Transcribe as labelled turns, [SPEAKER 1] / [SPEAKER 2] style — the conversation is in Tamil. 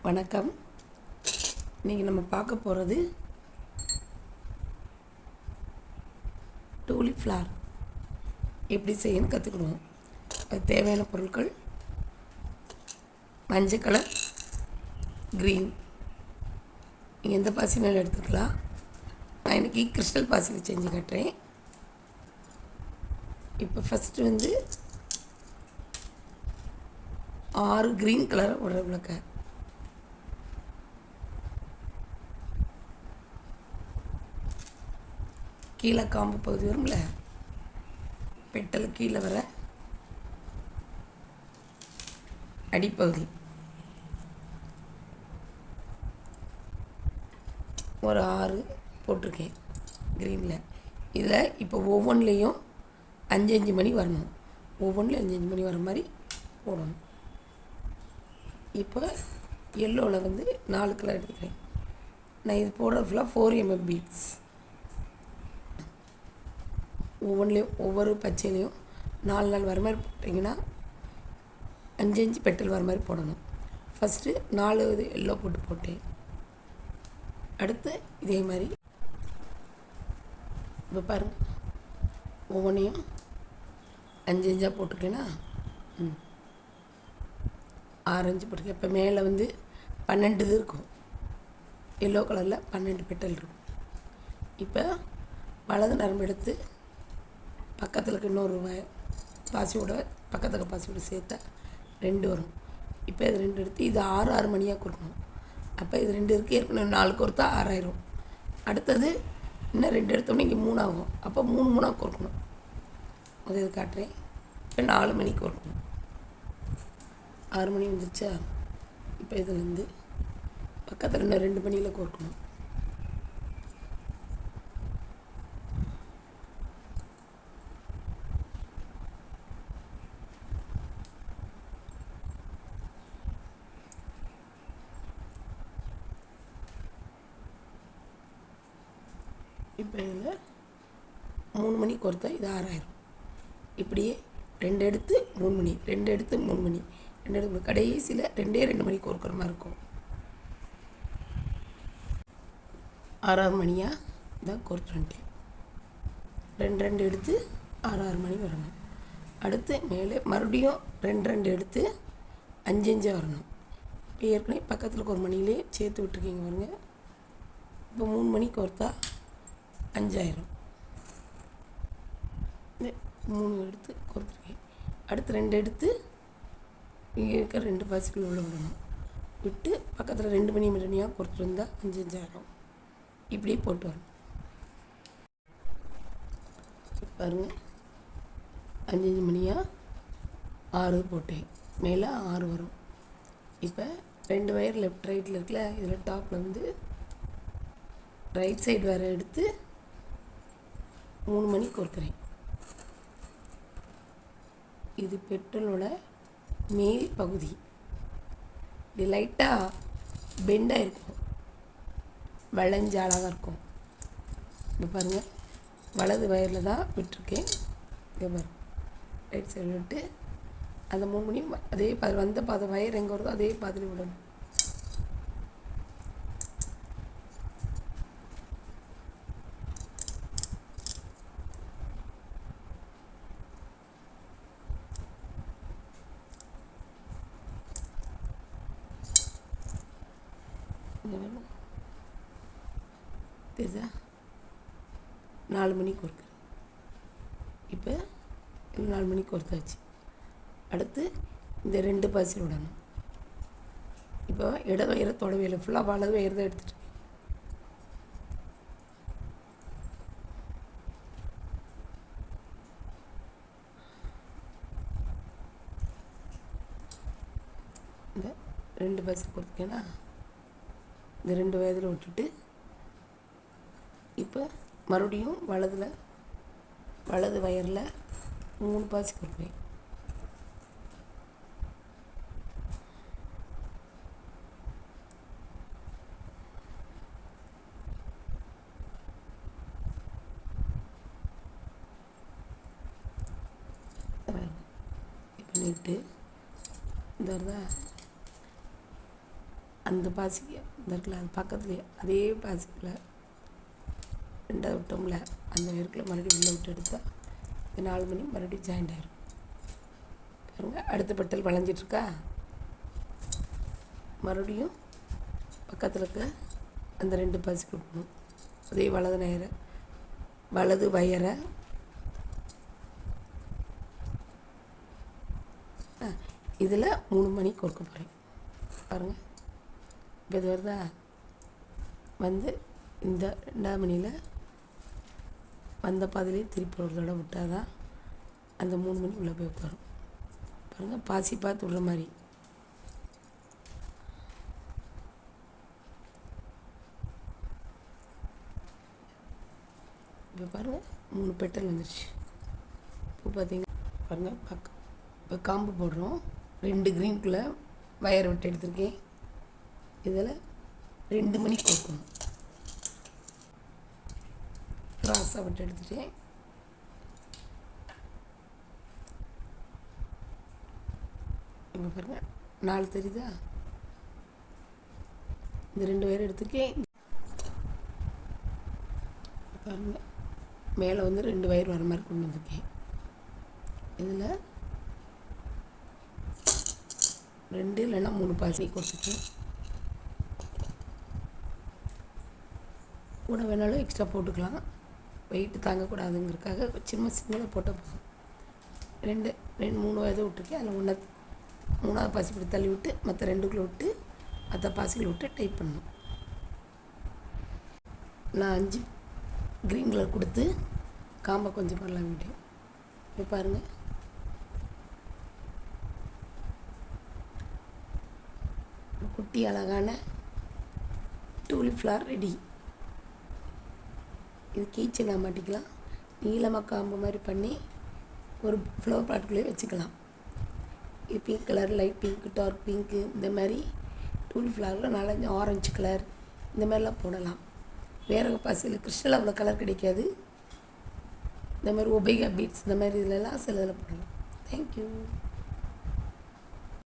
[SPEAKER 1] வணக்கம். இன்றைக்கி நம்ம பார்க்க போகிறது டூலிப் ஃப்ளார் எப்படி செய்யணும்னு கற்றுக்கிடுவோம். அது தேவையான பொருட்கள் மஞ்சள் கலர், க்ரீன். நீங்கள் எந்த பாசினாலும் எடுத்துக்கலாம். நான் இன்றைக்கி கிறிஸ்டல் பாசியில் செஞ்சு காட்டுறேன். இப்போ ஃபஸ்ட்டு 6 க்ரீன் கலர் ஒரு விளக்க, கீழே காம்பு பகுதி வரும்ல, பெட்டல் கீழே வர அடிப்பகுதி ஒரு 6 போட்டிருக்கேன் க்ரீனில். இதில் இப்போ ஒவ்வொன்றுலேயும் 5 மணி வரணும். ஒவ்வொன்றில் 5 மணி வர மாதிரி போடணும். இப்போ எல்லோவில் 4 கலர் எடுத்துக்கிறேன். நான் இது போடுறது ஃபுல்லாக 4mm பீட்ஸ். ஒவ்வொன்றிலையும் ஒவ்வொரு பச்சையிலையும் 4 வர மாதிரி போட்டிங்கன்னா 5 பெட்டல் வர மாதிரி போடணும். ஃபஸ்ட்டு 4 எல்லோ போட்டேன். அடுத்து இதே மாதிரி இப்போ பாருங்கள், ஒவ்வொன்றையும் 5 போட்டிருக்கேன்னா 6 போட்டிருக்கேன். இப்போ மேலே 12 இருக்கும். எல்லோ கலரில் 12 பெட்டல் இருக்கும். இப்போ வலது நரம்பு எடுத்து பக்கத்தில் இருக்க இன்னொரு பாசியோட பக்கத்தில் பாசியோட சேர்த்தா 2 வரும். இப்போ இது 2 எடுத்து இது 6 மணியாக கொடுக்கணும். அப்போ இது 2 இருக்குது, ஏற்கனவே 4 கொடுத்தா 6 ஆயிரும். அடுத்தது இன்னும் 2 எடுத்தோம்னா இங்கே 3 ஆகும். அப்போ 3 கொடுக்கணும். அது இது காட்டுறேன். இப்போ 4 மணிக்கு கொடுக்கணும். 6 மணி வந்துருச்சா? இப்போ இதுலேருந்து பக்கத்தில் இன்னும் 2 மணியில் கொடுக்கணும். இப்போ இதில் 3 மணிக்கு கொடுத்தா இது 6 ஆயிரும். இப்படியே 2 எடுத்து 3 மணி, 2 எடுத்து 3 மணி, 2 எடுத்து கடைசியில் 2 மணிக்கு கொடுக்குற மாதிரி இருக்கும். 6 மணியாக இதான் கொடுத்து வந்துட்டேன். 2 எடுத்து 6 மணி வரணும். அடுத்து மேலே மறுபடியும் 2 எடுத்து 5 வரணும். இப்போ ஏற்கனவே பக்கத்தில் ஒரு மணிலே சேர்த்து விட்டுருக்கீங்க பாருங்க. இப்போ 3 மணிக்கு கொடுத்தா 5 ஆயிரும். 3 எடுத்து கொடுத்துருக்கேன். அடுத்து 2 எடுத்து இங்கே இருக்க 2 பாசிக்குள்ள உள்ள விடணும். விட்டு பக்கத்தில் 2 மணியாக கொடுத்துட்டு வந்தால் 5 ஆயிரும். இப்படியே போட்டு வரணும். பாருங்கள், 5 மணியாக 6 போட்டேன். மேலே 6 வரும். இப்போ 2 வயர் லெஃப்ட் ரைட்டில் இருக்குல்ல, இதில் டாப்பில் ரைட் சைடு வேறு எடுத்து 3 மணிக்கு கொடுக்குறேன். இது பெட்ரோலோட மேல் பகுதி. இது லைட்டாக பெண்டாக இருக்கும், வளைஞ்ச அழகாக இருக்கும். இப்போ பாருங்கள், வலது வயரில் தான் விட்டுருக்கேன். இங்கே பாருங்கள், ரைட் சைடு விட்டு அந்த 3 மணி அதே வந்த பாதை வயர் எங்கே வருதோ அதே பாதையில் விடணும். தெரியுதா? 4 மணிக்கு கொடுக்குறேன். இப்போ 4 மணிக்கு கொடுத்தாச்சு. அடுத்து இந்த 2 பாசில் விடணும். இப்போ இட வயிறை தொடவே இல்லை, ஃபுல்லாக வலது வயிறு தான் எடுத்துகிட்டு இந்த 2 பாசி கொடுத்துக்கேன்னா இந்த 2 வயதில் விட்டுட்டு இப்போ மறுபடியும் வலது வயரில் 3 பாசி கொடுப்பேன். பண்ணிவிட்டு இந்த அந்த பாசிக்கு இந்த இருக்குல்ல அது பக்கத்துலேயே அதே பாசிக்குள்ள ரெண்டாவது விட்டோம்ல அந்த வேருக்குள்ள மறுபடியும் உள்ளே விட்டு எடுத்தால் இந்த 4 மணி மறுபடியும் ஜாயிண்ட் ஆகிரும். பாருங்கள், அடுத்த பெட்டல் வளைஞ்சிட்ருக்கா. மறுபடியும் பக்கத்தில் இருக்க அந்த 2 பாசி கொடுக்கணும். அதே வலது வயரை இதில் 3 மணி கொடுக்க போகிறேன். பாருங்கள், இப்போ இது வருதா, வந்து இந்த 2ஆம் மணியில் வந்த பாதிலே திருப்பி ஒரு தடவை விட்டால் தான் அந்த 3 மணி உள்ளே போய் உட்காரும். பாருங்கள், பாசி பார்த்து விடுற மாதிரி. இப்போ பாருங்கள் 3 பெட்டல் வந்துடுச்சு. இப்போ பார்த்தீங்கன்னா பாருங்கள் இப்போ காம்பு போடுறோம். 2 க்ரீனுக்குள்ளே வயர் விட்டு எடுத்திருக்கேன். இதில் 2 மணி கொடுக்கணும். கிராஸாக விட்டு எடுத்துட்டேன். இப்போ பாருங்கள் 4 தெரியுதா. இந்த 2 வயர் எடுத்துக்கேன். பாருங்கள், மேலே வந்து 2 வயர் வர மாதிரி கொண்டு வந்திருக்கேன். இதில் 2 இல்லைன்னா 3 பாசி கொடுத்துருக்கேன். கூட வேணாலும் எக்ஸ்ட்ரா போட்டுக்கலாம், வெயிட்டு தாங்கக்கூடாதுங்கிறதுக்காக சின்னதாக போட்டால் போதும். 3 வயதை விட்டுருக்கேன். அதில் 3ஆவது பாசி இப்படி தள்ளி விட்டு மற்ற 2க்குள்ளே விட்டு மற்ற பாசிகளை விட்டு டைப் பண்ணணும். நான் 5 க்ரீன் கலர் கொடுத்து காம்பை கொஞ்சம் பண்ணலாம் விட்டேன். இப்போ பாருங்கள், குட்டி அழகான டூலிப் ஃப்ளவர் ரெடி. இது கீச்செல்லாம் மாட்டிக்கலாம். நீளமாக காம்பு மாதிரி பண்ணி ஒரு ஃப்ளவர் பாட்டுக்குள்ளேயே வச்சுக்கலாம். இது pink colour, light pink, dark pink, இந்த மாதிரி டூலிப் ஃப்ளவரில் 4 ஆரஞ்சு கலர் இந்த மாதிரிலாம் போடலாம். வேறு பாசியில் கிறிஸ்டல் அவ்வளோ கலர் கிடைக்காது. இந்த மாதிரி ஒபேகா பீட்ஸ் இந்த மாதிரி இதிலலாம் சில இதில் போடலாம். தேங்க்யூ.